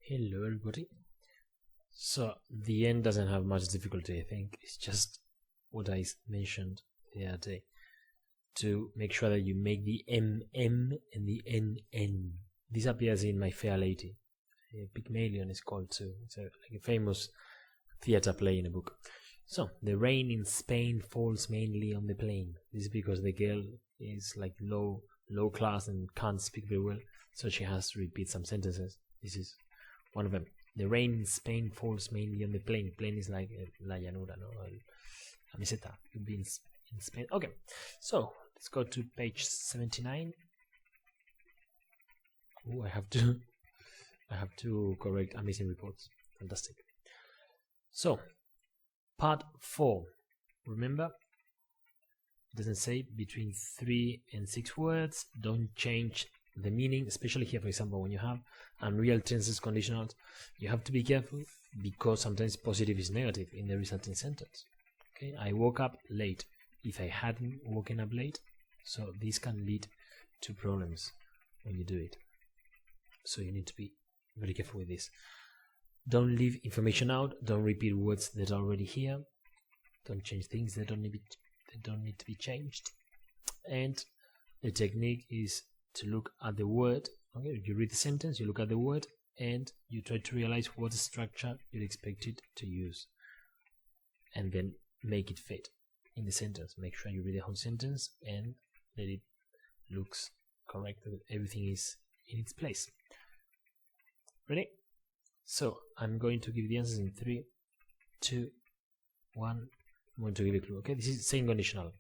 Hello everybody. So the end doesn't have much difficulty, I think. It's just what I mentioned the other day. To make sure that you make the MM and the NN. This appears in My Fair Lady. Pygmalion is called too. It's like a famous theater play in a book. So the rain in Spain falls mainly on the plain. This is because the girl is like low class and can't speak very well, so she has to repeat some sentences. This is one of them. The rain in Spain falls mainly on the plain. Plain is like la llanura, no? La meseta. It means in Spain. Okay, so let's go to page 79. Oh, I have to correct Amazing Reports. Fantastic. So, part 4. Remember, it doesn't say between 3 and 6 words. Don't change the meaning, especially here, for example, when you have unreal tenses conditionals, you have to be careful because sometimes positive is negative in the resulting sentence. Okay, I woke up late. If I hadn't woken up late, so this can lead to problems when you do it. So you need to be very careful with this. Don't leave information out. Don't repeat words that are already here. Don't change things that don't need to be changed. And the technique is to look at the word. Okay, you read the sentence, you look at the word, and you try to realize what structure you'd expect it to use, and then make it fit in the sentence. Make sure you read the whole sentence and that it looks correct, that everything is in its place. Ready? So I'm going to give the answers in 3, 2, 1. I'm going to give a clue. Okay, this is same conditional.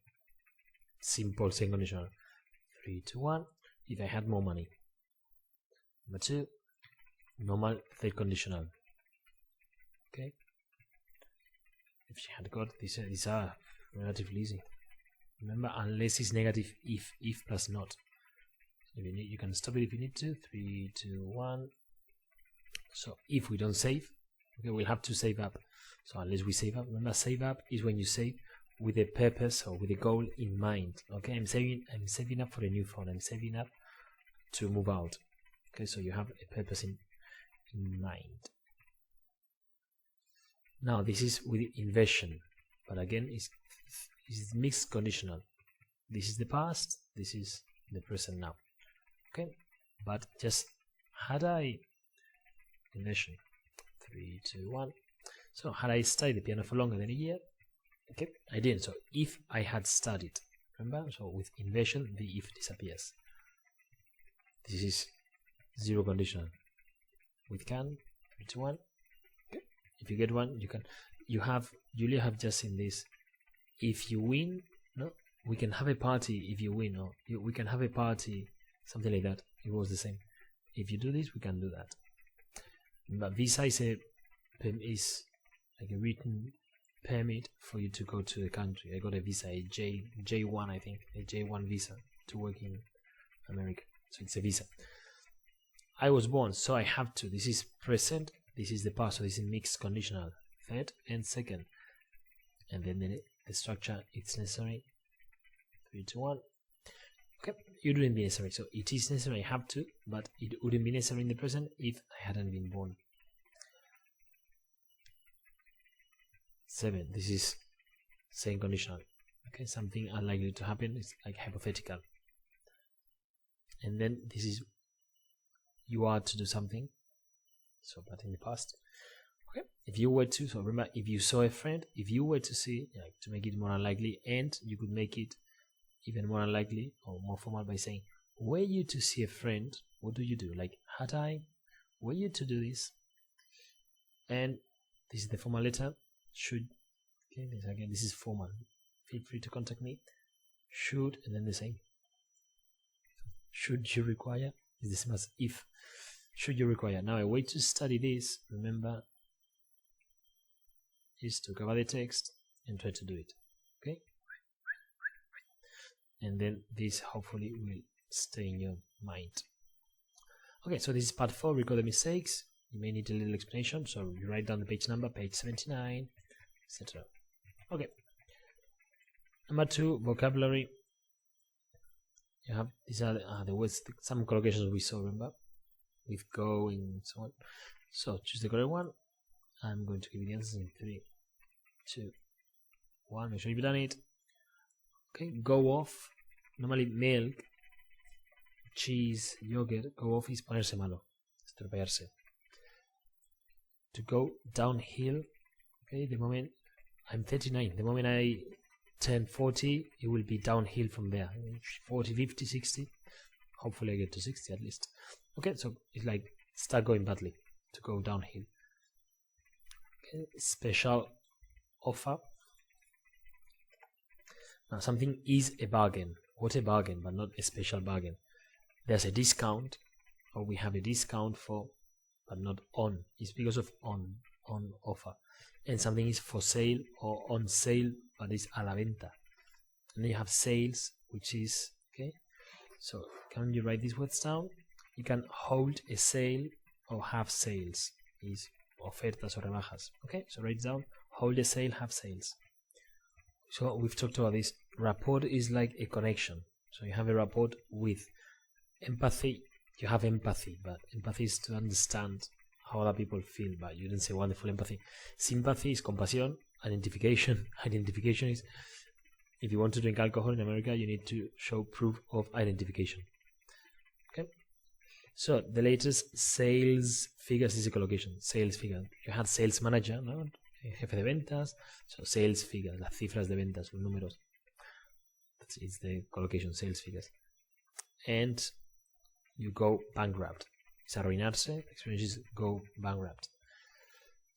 Simple same conditional. 3, 2, 1. If I had more money. Number 2, normal third conditional. Okay. If she had got these are relatively easy. Remember, unless it's negative if plus not. If you need, you can stop it if you need to. 3, 2, 1. So if we don't save, okay, we'll have to save up. So unless we save up, remember, save up is when you save with a purpose or with a goal in mind. Okay, I'm saving up for a new phone. I'm saving up to move out. Okay, so you have a purpose in mind. Now this is with inversion, but again it's mixed conditional. This is the past, this is the present now. Okay, but just had I inversion 3, 2, 1. So had I studied the piano for longer than a year? Okay, I didn't. So if I had studied, remember? So with inversion, the if disappears. This is zero conditional. With can, 3, 2, 1. Okay. If you get one, you have just in this. If you win, no, we can have a party if you win, or we can have a party, something like that. It was the same. If you do this, we can do that. But visa is like a written permit for you to go to the country. I got a visa, a J1, I think, a J1 visa to work in America. So it's a visa. I was born, so I have to. This is present, this is the past, so this is mixed conditional. Third and second. And then the structure, it's necessary. 3, 2, 1. Okay, it wouldn't be necessary. So it is necessary, I have to, but it wouldn't be necessary in the present if I hadn't been born. 7. This is same conditional. Okay, something unlikely to happen. It's like hypothetical. And then this is you are to do something. So, but in the past. Okay, if you were to, so remember, if you saw a friend, if you were to see, like, to make it more unlikely, and you could make it even more unlikely or more formal by saying, were you to see a friend, what do you do? Like, had I, were you to do this? And this is the formal letter. Should, okay, this is formal. Feel free to contact me. Should, and then the same. Should you require is the same as if. Should you require. Now a way to study this, remember, is to cover the text and try to do it. Okay? And then this hopefully will stay in your mind. Okay, so this is part 4, record the mistakes. You may need a little explanation, so you write down the page number, page 79, etc. Okay. Number 2, vocabulary. You have, these are the words, some collocations we saw, remember? With go and so on. So choose the correct one. I'm going to give you the answers in 3, 2, 1. Make sure you've done it. Okay, go off. Normally milk, cheese, yogurt, go off is ponerse malo, estropearse. To go downhill, okay, the moment I'm 39, the moment I turn 40, it will be downhill from there. 40, 50, 60. Hopefully I get to 60 at least. Okay, so it's like start going badly to go downhill. Okay, special offer. Now something is a bargain. What a bargain, but not a special bargain. There's a discount, or we have a discount for, but not on. It's because of on offer. And something is for sale or on sale, but it's a la venta. And then you have sales, which is, okay. So can you write these words down? You can hold a sale or have sales. Is ofertas o rebajas. Okay, so write down, hold a sale, have sales. So we've talked about this. Rapport is like a connection. So you have a rapport with empathy. You have empathy, but empathy is to understand how other people feel, but you didn't say wonderful empathy. Sympathy is compasión. Identification. Identification is, if you want to drink alcohol in America, you need to show proof of identification. Okay. So the latest sales figures is a collocation. Sales figure. You had sales manager, ¿no? Jefe de ventas. So sales figures, las cifras de ventas, los números. It's the collocation, sales figures. And you go bankrupt. Es arruinarse. Experiences go bankrupt.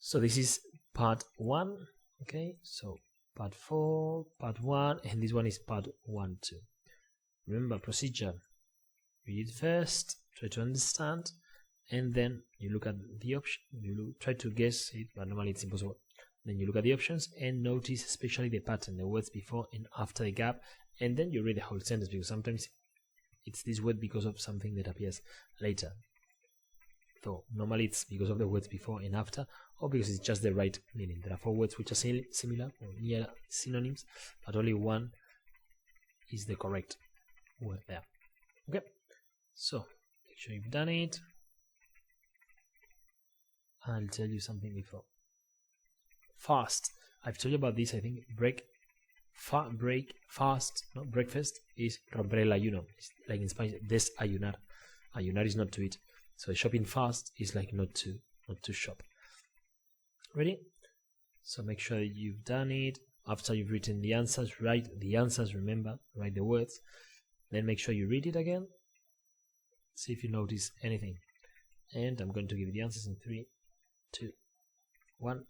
So this is part 1. Okay, so part 4, part 1, and this one is part 1 too. Remember procedure. Read it first, try to understand, and then you look at the option. You try to guess it, but normally it's impossible. Then you look at the options and notice especially the pattern, the words before and after the gap, and then you read the whole sentence, because sometimes it's this word because of something that appears later. So normally it's because of the words before and after, or because it's just the right meaning. There are 4 words which are similar or near synonyms, but only one is the correct word there. Okay, so make sure you've done it. I'll tell you something before. Fast. I've told you about this, I think. Fast, no, breakfast is romper el ayuno. It's like in Spanish, desayunar. Ayunar is not to eat. So shopping fast is like not to shop. Ready? So make sure you've done it. After you've written the answers, write the answers, remember, write the words. Then make sure you read it again. See if you notice anything. And I'm going to give you the answers in 3, 2, 1.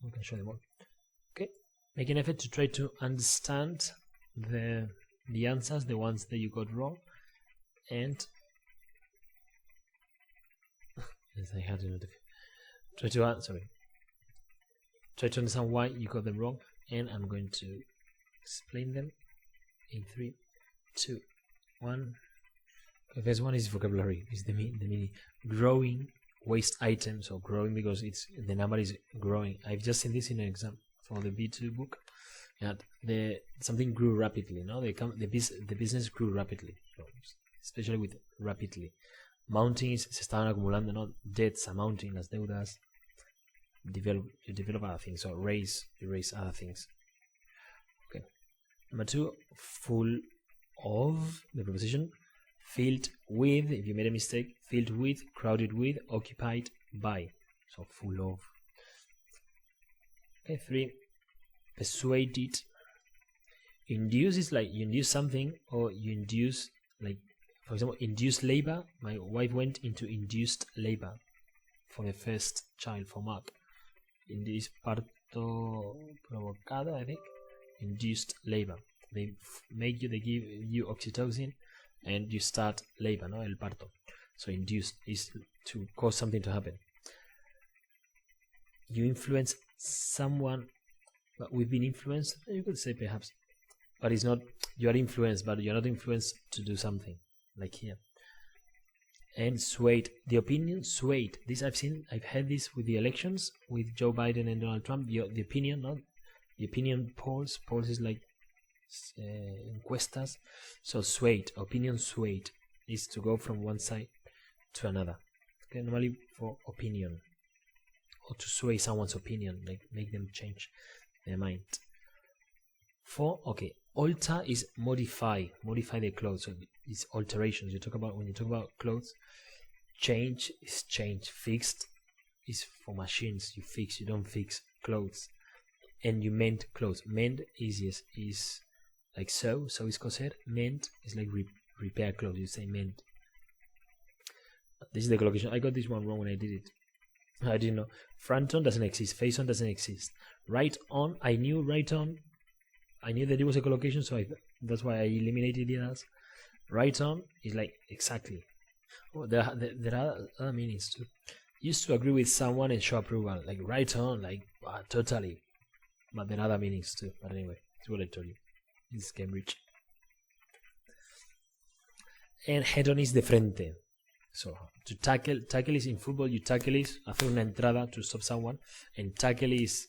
We can show them all. Okay. Make an effort to try to understand the answers, the ones that you got wrong, and yes, I had to try to understand why you got them wrong, and I'm going to explain them in 3, 2, 1. The first one is vocabulary. Is the meaning. Growing waste items, or growing because it's the number is growing. I've just seen this in an exam for the B2 book. And something grew rapidly. No, the business grew rapidly, especially with rapidly. Mounting is se estaban acumulando, no, debts are mounting, las deudas. You develop other things, so you raise other things. Okay. Number 2, full of, the preposition. Filled with, if you made a mistake, filled with, crowded with, occupied by. So full of. Okay, 3. Persuaded. Induce is like you induce something, or you induce, like, for example, induced labor. My wife went into induced labor for the first child, for Mark. Induced parto provocado, I think. Induced labor. They give you oxytocin, and you start labor, no, el parto. So induced is to cause something to happen. You influence someone, but we've been influenced, you could say perhaps, but it's not, you are influenced, but you're not influenced to do something, like here. And swayed, the opinion swayed. This I've had this with the elections, with Joe Biden and Donald Trump. The opinion, not the opinion polls. Polls is like encuestas. So swayed, opinion swayed, is to go from one side to another. Okay, normally for opinion, or to sway someone's opinion, like make them change their mind. 4, okay, alter is modify the clothes. So it's alterations. When you talk about clothes, change is change. Fixed is for machines. You fix, you don't fix clothes. And you mend clothes. Mend is like sew is coser. Mend is like repair clothes. You say mend. This is the collocation. I got this one wrong when I did it. I didn't know. Front on doesn't exist. Face on doesn't exist. Right on, I knew right on. I knew that it was a collocation, so that's why I eliminated it as. Right on is like exactly. Oh, there are other meanings too. Used to agree with someone and show approval. Like right on, like totally. But there are other meanings too. But anyway, that's what I told you. This is Cambridge. And head on is de frente. So to tackle is in football. You tackle is hacer una entrada to stop someone, and tackle is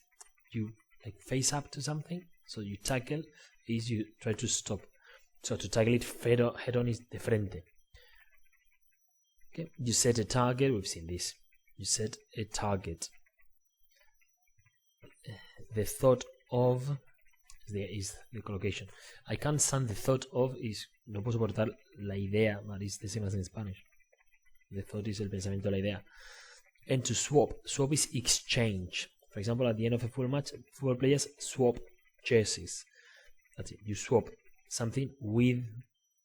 you like face up to something. So you tackle is you try to stop. So to tackle it head on is de frente. Okay, you set a target. We've seen this. You set a target. The thought of is the collocation. I can't stand the thought of is no puedo soportar la idea, but it's the same as in Spanish. The thought is el pensamiento, la idea. And to swap is exchange. For example, at the end of a football match, football players swap jerseys. That's it. You swap something with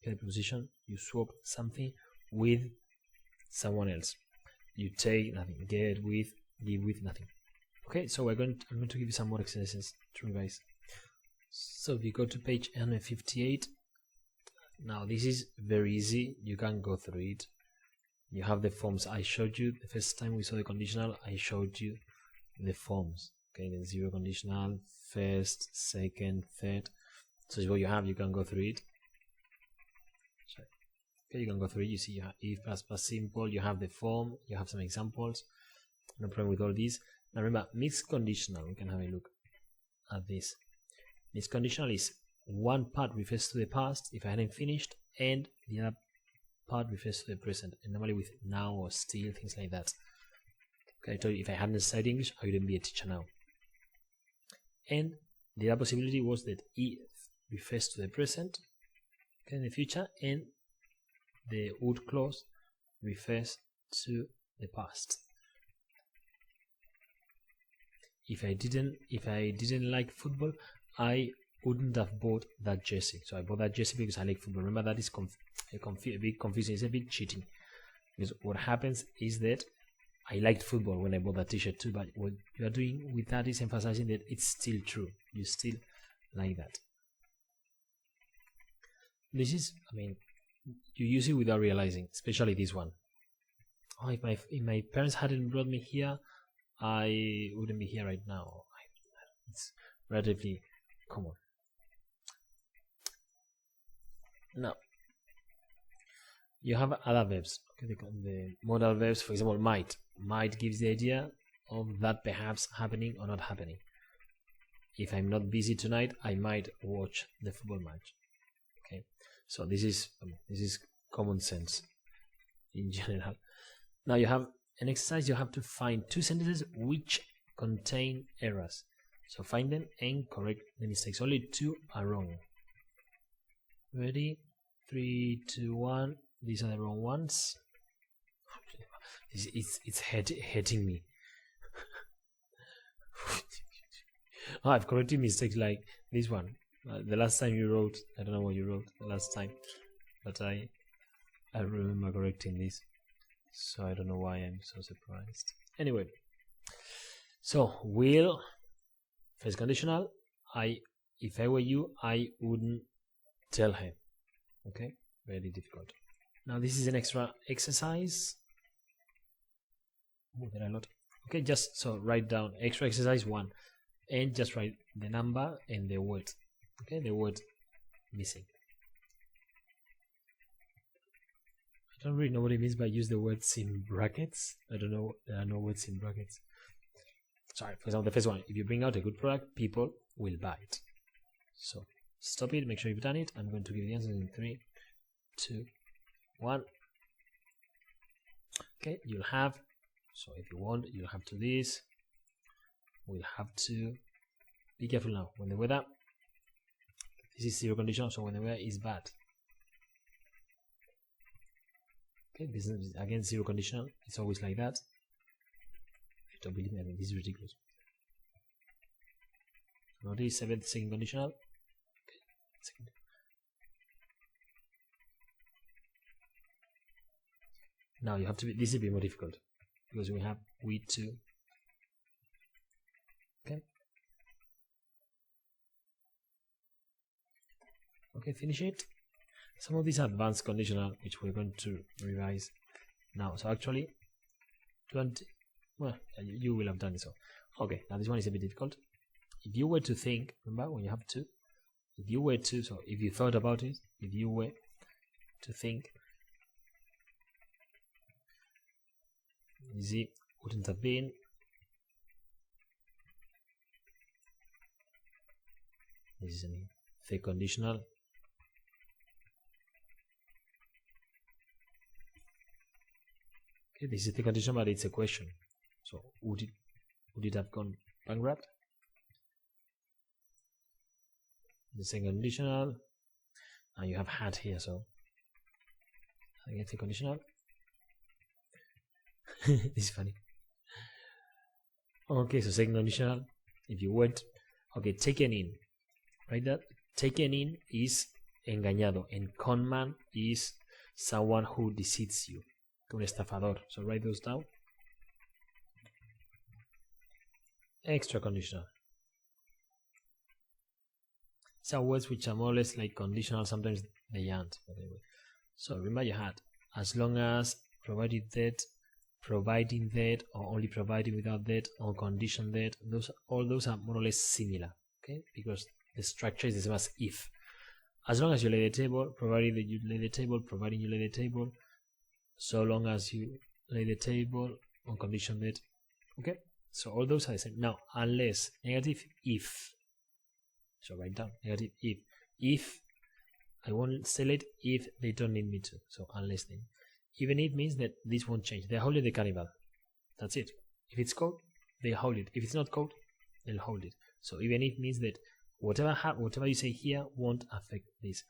the position. You swap something with someone else. You take nothing, get with, give with nothing. Okay, so I'm going to give you some more exercises to revise. So if you go to page 158, now this is very easy. You can go through it. You have the forms I showed you the first time we saw the conditional. I showed you the forms. Okay, the zero conditional, first, second, third. So it's what you have. You can go through it. Okay, you can go through it. You see, you have if past simple. You have the form. You have some examples. No problem with all these. Now remember, mixed conditional. We can have a look at this. Mixed conditional is one part refers to the past if I hadn't finished, and the other part refers to the present, and normally with now or still, things like that. Okay, I told you if I hadn't studied English, I wouldn't be a teacher now. And the other possibility was that if refers to the present, okay, in the future, and the would clause refers to the past. If I didn't like football, I wouldn't have bought that jersey. So I bought that jersey because I like football. Remember, that is a bit confusing. It's a bit cheating. Because what happens is that I liked football when I bought that t-shirt too, but what you are doing with that is emphasizing that it's still true. You still like that. This is, I mean, you use it without realizing, especially this one. Oh, if my parents hadn't brought me here, I wouldn't be here right now. It's relatively common. Now, you have other verbs. Okay, the modal verbs, for example, might. Might gives the idea of that perhaps happening or not happening. If I'm not busy tonight, I might watch the football match. Okay, so this is common sense in general. Now you have an exercise. You have to find two sentences which contain errors. So find them and correct the mistakes. Only two are wrong. Ready? 3, 2, 1. These are the wrong ones. It's hitting me. Oh, I've corrected mistakes like this one. The last time you wrote, I don't know what you wrote the last time, but I remember correcting this. So I don't know why I'm so surprised. Anyway, so will, first conditional. If I were you, I wouldn't tell her. Okay, very difficult. Now this is an extra exercise. Oh, there are a lot. Okay, just so write down extra exercise 1, and just write the number and the word. Okay, the word missing. I don't really know what it means by use the words in brackets. I don't know. There are no words in brackets. Sorry, for example, the first one. If you bring out a good product, people will buy it. So stop it, make sure you've done it. I'm going to give the answer in 3, 2, 1. Okay, you'll have, so if you want, you'll have to this. We'll have to be careful now. When the weather, this is zero conditional, so when the weather is bad. Okay, this is again zero conditional. It's always like that. If you don't believe me, I mean, this is ridiculous. Notice second conditional. Okay, second. Now you have to be, this is a bit more difficult because we have we2. Okay. Okay, finish it. Some of these are advanced conditional, which we're going to revise now. So actually, 20. Well, you will have done it. So, okay, now this one is a bit difficult. If you were to think, remember when you have to, if you were to, so if you thought about it, if you were to think, easy wouldn't have been. This is a fake conditional. Okay, this is the condition, but it's a question. So would it have gone bankrupt? The second conditional, and you have had here, so I get the conditional. This is funny. Okay, so second conditional, if you went, okay, taken in, right? That taken in is engañado, and conman is someone who deceives you, un estafador. So write those down. Extra conditional. Some words which are more or less like conditional, sometimes they aren't. Anyway. So remember you had as long as, provided that, providing that, or only providing without that, or condition that. All those are more or less similar. Okay, because the structure is the same as if. As long as you lay the table, provided that you lay the table, providing you lay the table, so long as you lay the table, on condition that. Okay, so all those are the same. Now, unless negative if. So write down negative if. If I won't sell it if they don't need me to. So unless then. Even if means that this won't change. They're holding the carnival. That's it. If it's cold, they hold it. If it's not cold, they'll hold it. So even if means that whatever you say here won't affect this.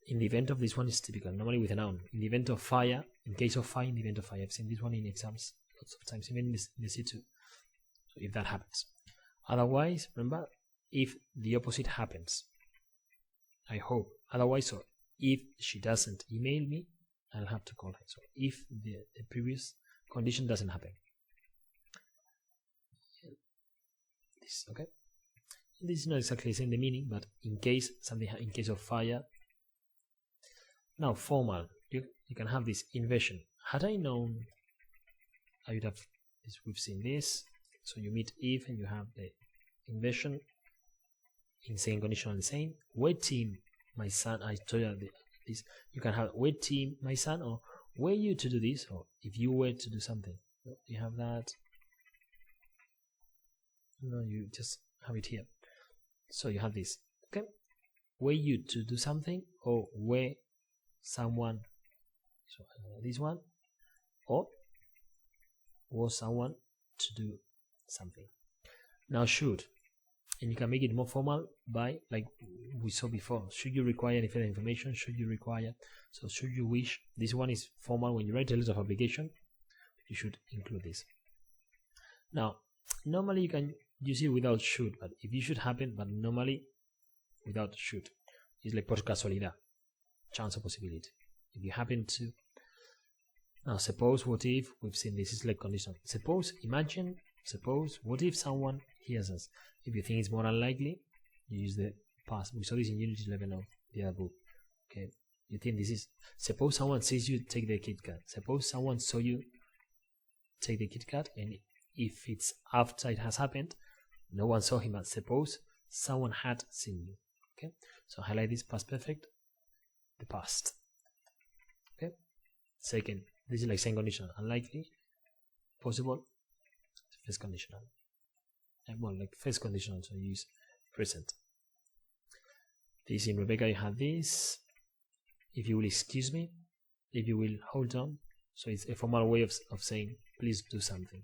In the event of this one is typical, normally with a noun. In the event of fire, in case of fire, in the event of fire. I've seen this one in exams lots of times, even in the C2. So if that happens. Otherwise, remember, if the opposite happens. I hope. Otherwise, so if she doesn't email me, I'll have to call her. So if the previous condition doesn't happen. This, okay. This is not exactly saying the meaning, but in case something, in case of fire. Now formal, you can have this inversion. Had I known, I would have this. We've seen this. So you meet if and you have the inversion. In saying conditional the same. Were team, my son. I told you this. You can have were team, my son, or were you to do this, or if you were to do something. You have that. No, you just have it here. So you have this. Okay. Were you to do something, or were someone. So this one, or was someone to do something. Now should. And you can make it more formal by, like we saw before, should you require any further information, should you require, so should you wish. This one is formal. When you write a list of application, you should include this. Now, normally you can use it without should, but if you should happen, but normally without should. It's like por casualidad, chance or possibility. If you happen to. Now, suppose, what if, we've seen this is like conditional. Suppose, imagine, suppose, what if someone hears us? If you think it's more unlikely, you use the past. We saw this in Unit 11 of the other book. Okay, you think this is, suppose someone sees you take the KitKat. Suppose someone saw you take the KitKat, and if it's after it has happened, no one saw him, but suppose someone had seen you. Okay, so highlight this past perfect, the past. Okay, second, this is like second conditional, unlikely, possible, first conditional. And well, like first conditional, so use present. This in Rebecca you have this. If you will excuse me, if you will hold on. So it's a formal way of saying please do something.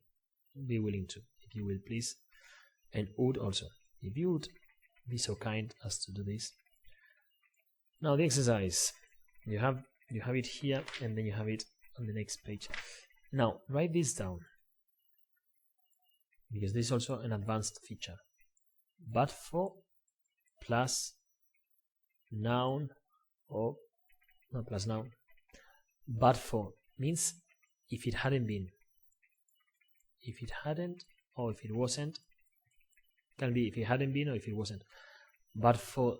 Be willing to, if you will please. And would also, if you would be so kind as to do this. Now the exercise, you have it here, and then you have it on the next page. Now write this down, because this is also an advanced feature. But for plus noun, or not plus noun, but for means if it hadn't been, if it hadn't, or if it wasn't. Can be if it hadn't been or if it wasn't. But for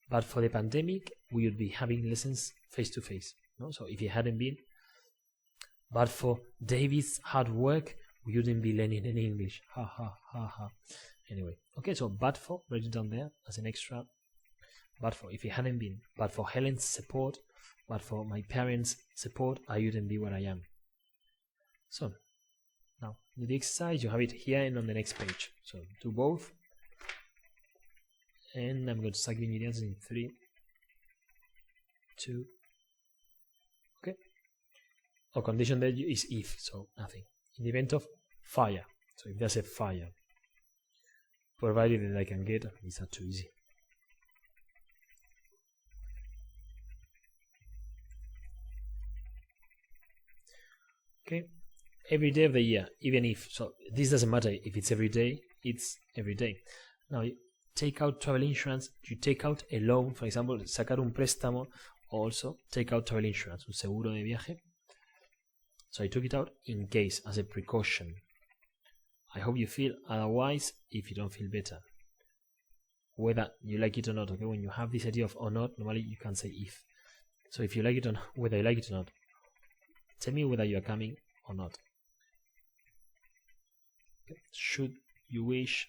the pandemic, we would be having lessons face to face. No, so if it hadn't been, but for David's hard work, we wouldn't be learning any English. Ha ha ha ha. Anyway, okay. So but for, write it down there as an extra. But for, if it hadn't been, but for Helen's support, but for my parents' support, I wouldn't be where I am. So now with the exercise, you have it here and on the next page. So do both, and I'm going to start giving you the answers in 3, 2. Okay. Our condition there is if, so nothing. In the event of fire, so if there's a fire, provided that I can get, it's not too easy. Okay, every day of the year, even if, so this doesn't matter if it's every day, it's every day. Now you take out travel insurance, you take out a loan, for example, sacar un préstamo, also take out travel insurance, un seguro de viaje. So I took it out in case, as a precaution. I hope you feel otherwise if you don't feel better. Whether you like it or not, okay, when you have this idea of or not, normally you can say if. So if you like it or not, whether you like it or not, tell me whether you are coming or not. Okay. Should you wish,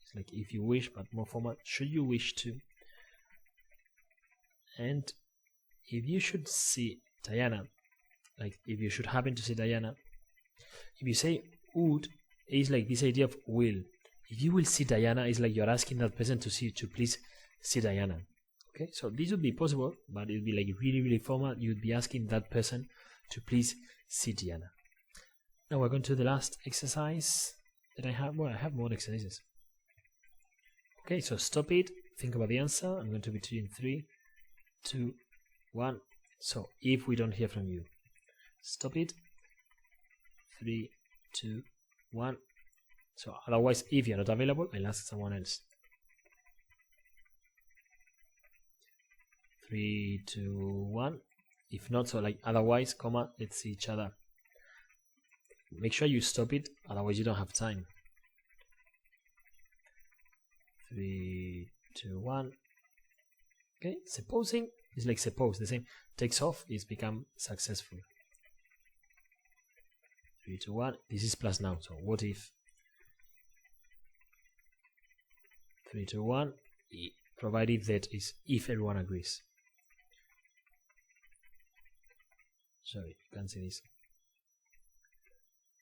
it's like if you wish, but more formal, should you wish to. And if you should see Diana, like if you should happen to see Diana, if you say would, it's like this idea of will. If you will see Diana, it's like you're asking that person to please see Diana. Okay, so this would be possible, but it would be like really, really formal. You would be asking that person to please see Diana. Now we're going to the last exercise that I have. Well, I have more exercises. Okay, so stop it. Think about the answer. I'm going to be in 3, 2, 1. So if we don't hear from you, stop it. 3, 2, 1. So otherwise, if you're not available, I'll ask someone else. 3, 2, 1. If not, so like otherwise, comma, let's see each other. Make sure you stop it, otherwise you don't have time. 3, 2, 1. Okay, supposing is like suppose, the same. Takes off is become successful. 3, 2, 1. This is plus now, so what if? 3, 2, 1. Provided that is if everyone agrees. Sorry, you can't see this.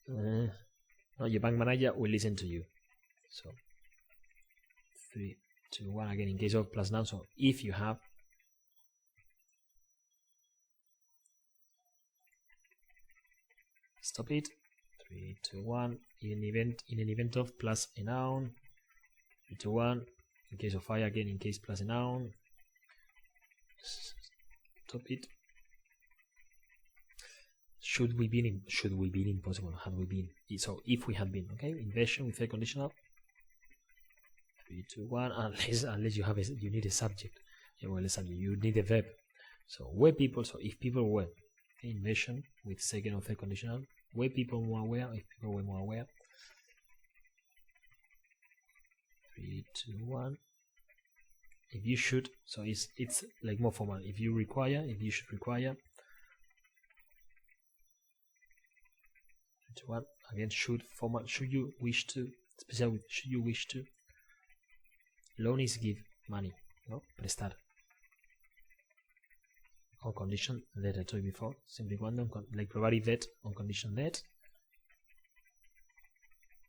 No, your bank manager will listen to you. So 3, 2, 1 again in case of plus now. So if you have, stop it. 3, 2, 1 in an event of plus a noun. 3, 2, 1 in case of fire again in case plus a noun. Stop it. Should we be impossible? Had we been? So if we had been, okay. Inversion with a conditional. 3, 2, 1. Unless you have you need a subject. Yeah, well, a subject. You need a verb. So were people. So if people were, okay, inversion with second or third conditional. Were people more aware? If people were more aware. 3, 2, 1. If you should. So it's like more formal. If you require. If you should require. 1 again, should formal. Should you wish to? Special with should you wish to. Loan is give money, no, prestar. On condition that I told you before, simply cuando, like provided that, on condition that.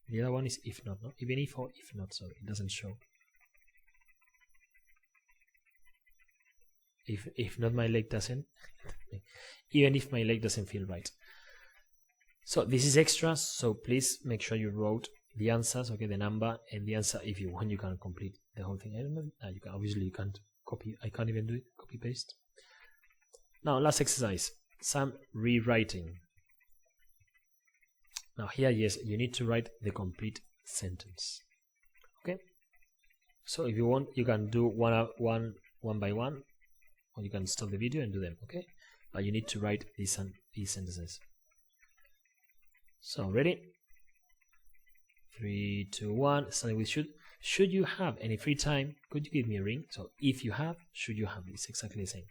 The other one is if not, no, even if or if not, so it doesn't show. if not my leg doesn't even if my leg doesn't feel right. So this is extra, so please make sure you wrote the answers, okay, the number and the answer. If you want, you can complete the whole thing. I don't know, you can, obviously you can't copy, I can't even do it, copy paste. Now last exercise, some rewriting. Now here, yes, you need to write the complete sentence, okay? So if you want, you can do one by one, or you can stop the video and do them, okay? But you need to write these sentences. So ready? 3, 2, 1. Starting with should. Should you have any free time? Could you give me a ring? So if you have, should you have? It's exactly the same.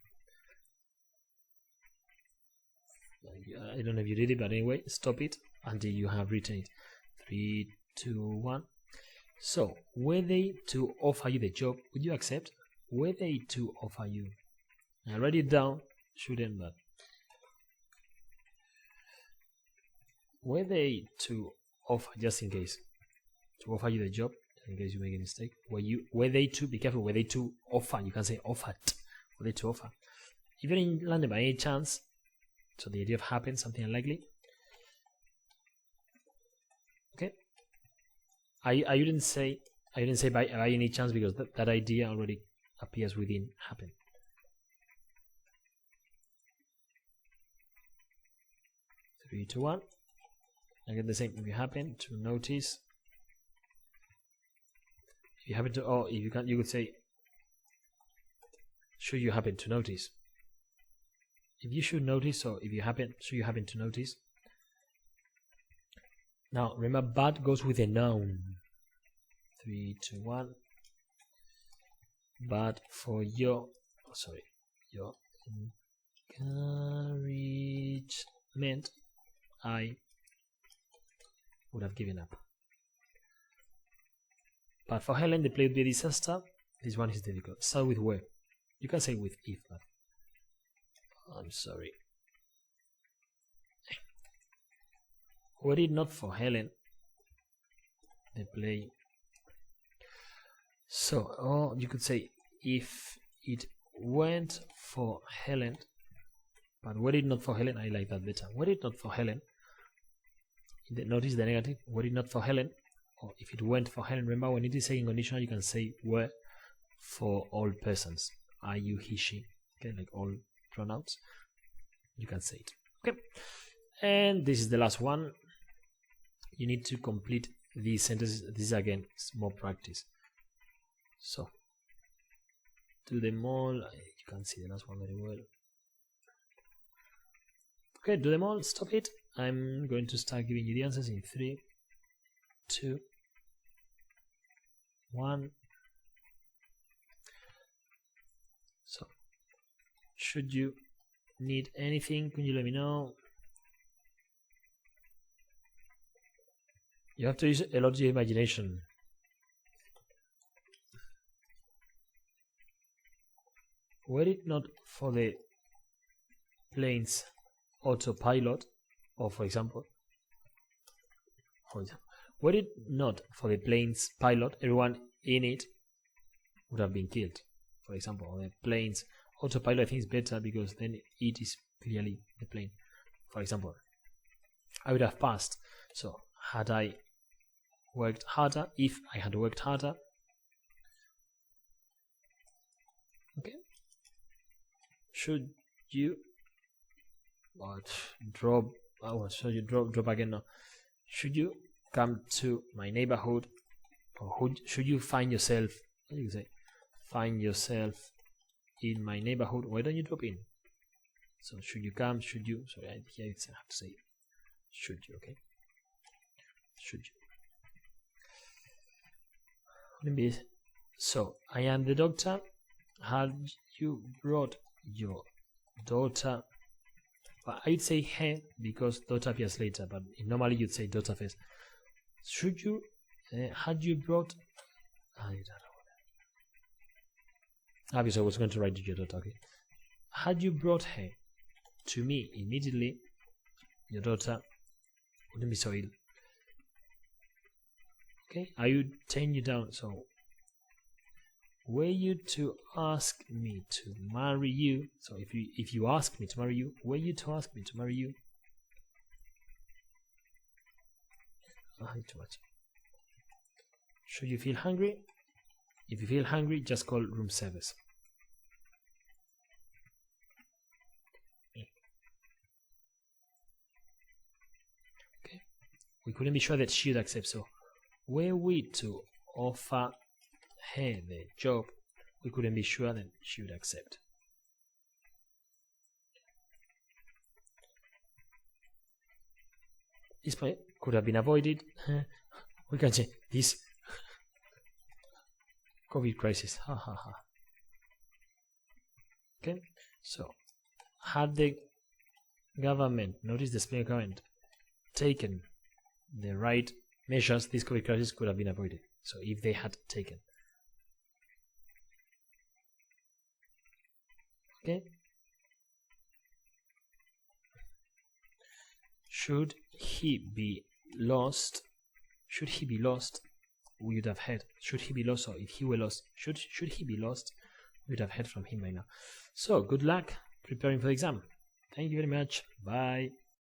I don't know if you did it, but anyway, stop it until you have written it. 3, 2, 1. So were they to offer you the job, would you accept? Were they to offer you? I write it down. Shouldn't, but were they to offer, just in case, to offer you the job, in case you make a mistake, were they to, be careful, were they to offer, you can say offered, were they to offer. If you're in London by any chance, so the idea of happen, something unlikely, okay, I didn't say by any chance, because that idea already appears within happen. Three, 2, 1. Again, the same. If you happen to notice, if you happen to, or if you can't, you could say, should you happen to notice? If you should notice, or if you happen, should you happen to notice? Now remember, but goes with a noun. 3, 2, 1. But for your encouragement, I would have given up. But for Helen, the play would be a disaster. This one is difficult. Start with where. You can say with if, but I'm sorry. Were it not for Helen, the play. So, you could say if it went for Helen, but were it not for Helen, I like that better. Were it not for Helen, notice the negative, were it not for Helen, or if it went for Helen. Remember, when it is saying conditional, you can say were for all persons. I, you, he, she, okay, like all pronouns, you can say it, okay? And this is the last one. You need to complete these sentences. This is again more practice, so do them all. You can see the last one very well. Okay, do them all, stop it. I'm going to start giving you the answers in 3, 2, 1. So, should you need anything, can you let me know? You have to use a lot of your imagination. Were it not for the plane's autopilot, or for example, were it not for the plane's pilot, everyone in it would have been killed. For example, the plane's autopilot, I think is better because then it is clearly the plane. For example, I would have passed. So had I worked harder, if I had worked harder, okay. Should you drop? Oh, so you drop again now. Should you come to my neighborhood, or should you find yourself? You say, find yourself in my neighborhood. Why don't you drop in? So should you come? Should you? Sorry, here I have to say, should you? Okay, should you? So I am the doctor. Had you brought your daughter? But I'd say he because daughter appears later, but normally you'd say daughter first. Should you? Had you brought? I don't know. Obviously, I was going to write to your daughter. Okay. Had you brought her to me immediately, your daughter wouldn't be so ill. Okay. I would turn you down. So were you to ask me to marry you, so if you ask me to marry you, were you to ask me to marry you? Too much. Should you feel hungry? If you feel hungry, just call room service. Okay. We couldn't be sure that she would accept, so were we to offer her the job, we couldn't be sure that she would accept. This point could have been avoided. We can say this COVID crisis. Ha ha ha. Okay, so had the government, notice the spelling government, taken the right measures, this COVID crisis could have been avoided. So if they had taken. Okay. Should he be lost? Should he be lost? We would have heard. Should he be lost, or if he were lost, should he be lost? We would have heard from him by now. So good luck preparing for the exam. Thank you very much. Bye.